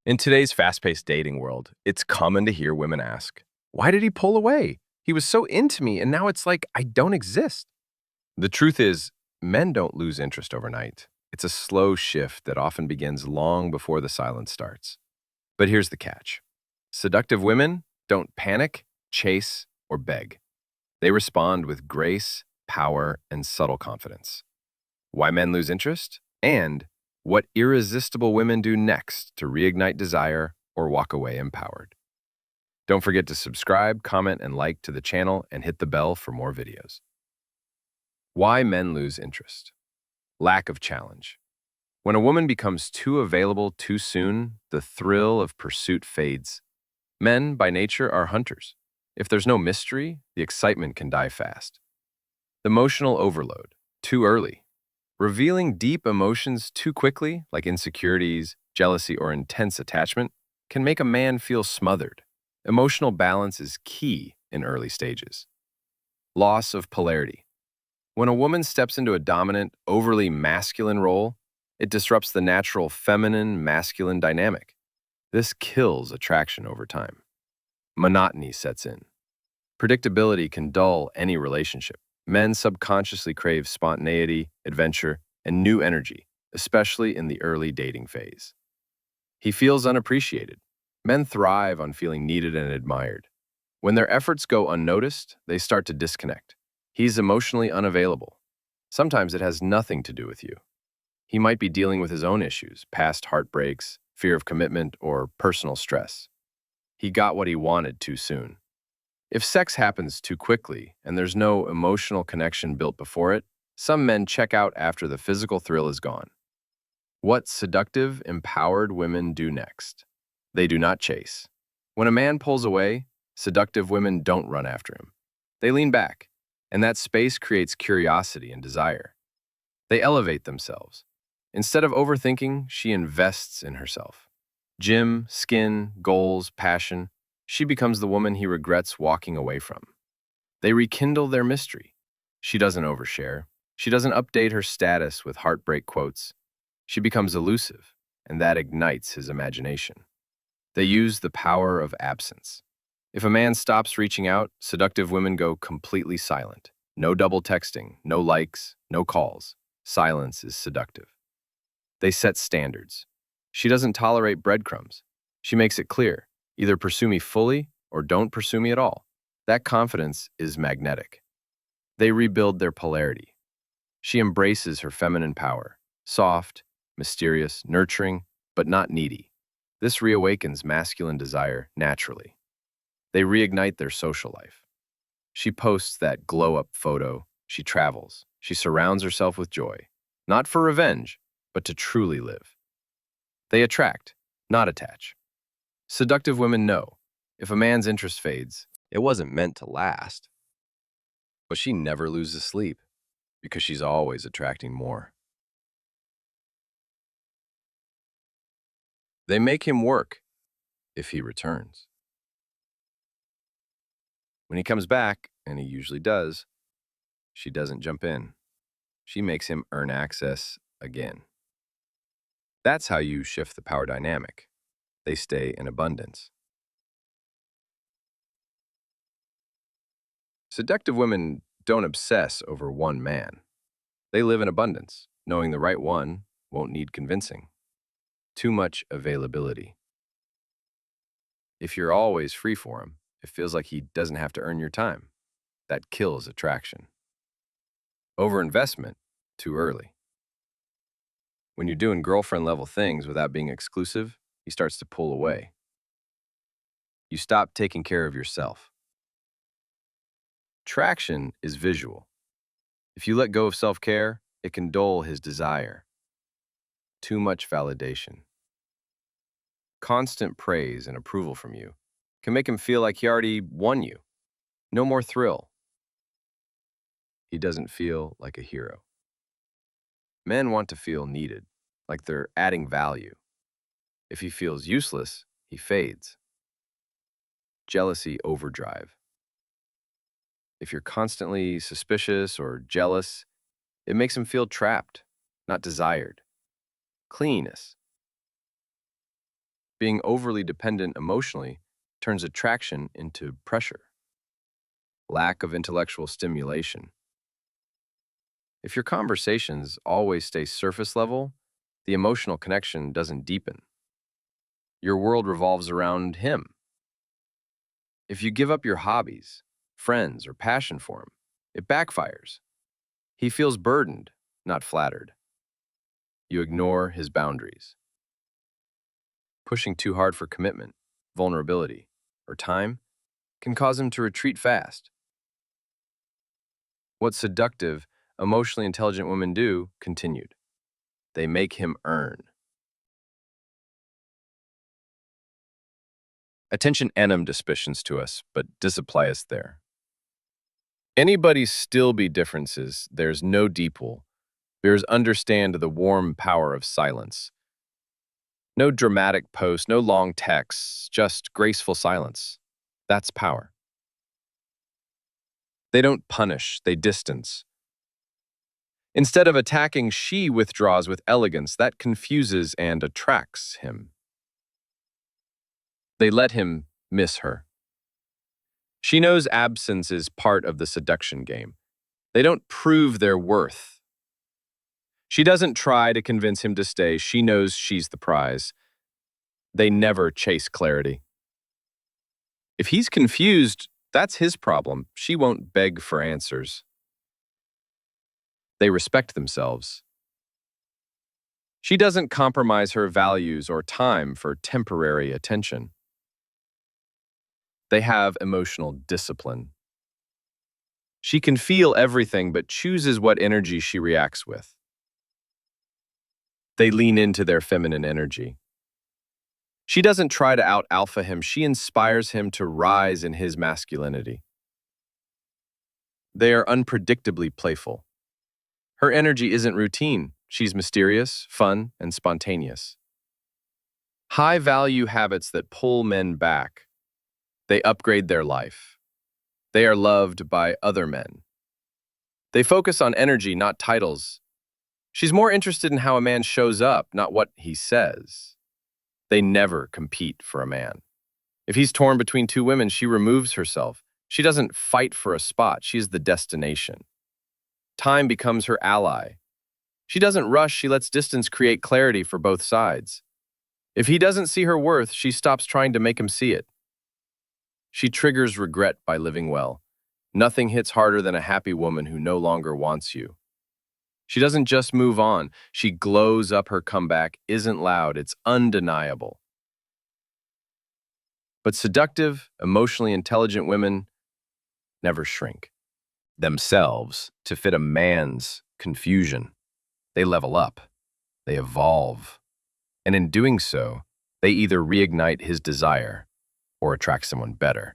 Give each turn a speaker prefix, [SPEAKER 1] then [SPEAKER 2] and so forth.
[SPEAKER 1] In today's fast-paced dating world, it's common to hear women ask, "Why did he pull away? He was so into me, and now it's like I don't exist." The truth is, men don't lose interest overnight. It's a slow shift that often begins long before the silence starts. But here's the catch. Seductive women don't panic, chase, or beg. They respond with grace, power, and subtle confidence. Why men lose interest, and what irresistible women do next to reignite desire or walk away empowered. Don't forget to subscribe, comment, and like to the channel and hit the bell for more videos. Why men lose interest. Lack of challenge. When a woman becomes too available too soon, the thrill of pursuit fades. Men, by nature, are hunters. If there's no mystery, the excitement can die fast. Emotional overload. Too early. Revealing deep emotions too quickly, like insecurities, jealousy, or intense attachment, can make a man feel smothered. Emotional balance is key in early stages. Loss of polarity. When a woman steps into a dominant, overly masculine role, it disrupts the natural feminine-masculine dynamic. This kills attraction over time. Monotony sets in. Predictability can dull any relationship. Men subconsciously crave spontaneity, adventure, and new energy, especially in the early dating phase. He feels unappreciated. Men thrive on feeling needed and admired. When their efforts go unnoticed, they start to disconnect. He's emotionally unavailable. Sometimes it has nothing to do with you. He might be dealing with his own issues, past heartbreaks, fear of commitment, or personal stress. He got what he wanted too soon. If sex happens too quickly and there's no emotional connection built before it, some men check out after the physical thrill is gone. What seductive, empowered women do next? They do not chase. When a man pulls away, seductive women don't run after him. They lean back, and that space creates curiosity and desire. They elevate themselves. Instead of overthinking, she invests in herself. Gym, skin, goals, passion. She becomes the woman he regrets walking away from. They rekindle their mystery. She doesn't overshare. She doesn't update her status with heartbreak quotes. She becomes elusive, and that ignites his imagination. They use the power of absence. If a man stops reaching out, seductive women go completely silent. No double texting, no likes, no calls. Silence is seductive. They set standards. She doesn't tolerate breadcrumbs. She makes it clear. Either pursue me fully or don't pursue me at all. That confidence is magnetic. They rebuild their polarity. She embraces her feminine power, soft, mysterious, nurturing, but not needy. This reawakens masculine desire naturally. They reignite their social life. She posts that glow-up photo. She travels. She surrounds herself with joy, not for revenge, but to truly live. They attract, not attach. Seductive women know, if a man's interest fades, it wasn't meant to last. But she never loses sleep, because she's always attracting more. They make him work, if he returns. When he comes back, and he usually does, she doesn't jump in. She makes him earn access again. That's how you shift the power dynamic. They stay in abundance. Seductive women don't obsess over one man. They live in abundance, knowing the right one won't need convincing. Too much availability. If you're always free for him, it feels like he doesn't have to earn your time. That kills attraction. Overinvestment, too early. When you're doing girlfriend-level things without being exclusive, he starts to pull away. You stop taking care of yourself. Traction is visual. If you let go of self-care, it can dull his desire. Too much validation. Constant praise and approval from you can make him feel like he already won you. No more thrill. He doesn't feel like a hero. Men want to feel needed, like they're adding value. If he feels useless, he fades. Jealousy overdrive. If you're constantly suspicious or jealous, it makes him feel trapped, not desired. Clinginess. Being overly dependent emotionally turns attraction into pressure. Lack of intellectual stimulation. If your conversations always stay surface level, the emotional connection doesn't deepen. Your world revolves around him. If you give up your hobbies, friends, or passion for him, it backfires. He feels burdened, not flattered. You ignore his boundaries. Pushing too hard for commitment, vulnerability, or time can cause him to retreat fast. What seductive, emotionally intelligent women do continued. They make him earn. Attention enum suspicions to us, but disapply us there. Anybody still be differences, there's no deep wool. Bears understand the warm power of silence. No dramatic post, no long texts, just graceful silence. That's power. They don't punish, they distance. Instead of attacking, she withdraws with elegance that confuses and attracts him. They let him miss her. She knows absence is part of the seduction game. They don't prove their worth. She doesn't try to convince him to stay. She knows she's the prize. They never chase clarity. If he's confused, that's his problem. She won't beg for answers. They respect themselves. She doesn't compromise her values or time for temporary attention. They have emotional discipline. She can feel everything but chooses what energy she reacts with. They lean into their feminine energy. She doesn't try to out-alpha him. She inspires him to rise in his masculinity. They are unpredictably playful. Her energy isn't routine. She's mysterious, fun, and spontaneous. High-value habits that pull men back. They upgrade their life. They are loved by other men. They focus on energy, not titles. She's more interested in how a man shows up, not what he says. They never compete for a man. If he's torn between two women, she removes herself. She doesn't fight for a spot. She's the destination. Time becomes her ally. She doesn't rush. She lets distance create clarity for both sides. If he doesn't see her worth, she stops trying to make him see it. She triggers regret by living well. Nothing hits harder than a happy woman who no longer wants you. She doesn't just move on. She glows up. Her comeback isn't loud. It's undeniable. But seductive, emotionally intelligent women never shrink themselves to fit a man's confusion. They level up. They evolve. And in doing so, they either reignite his desire or attract someone better.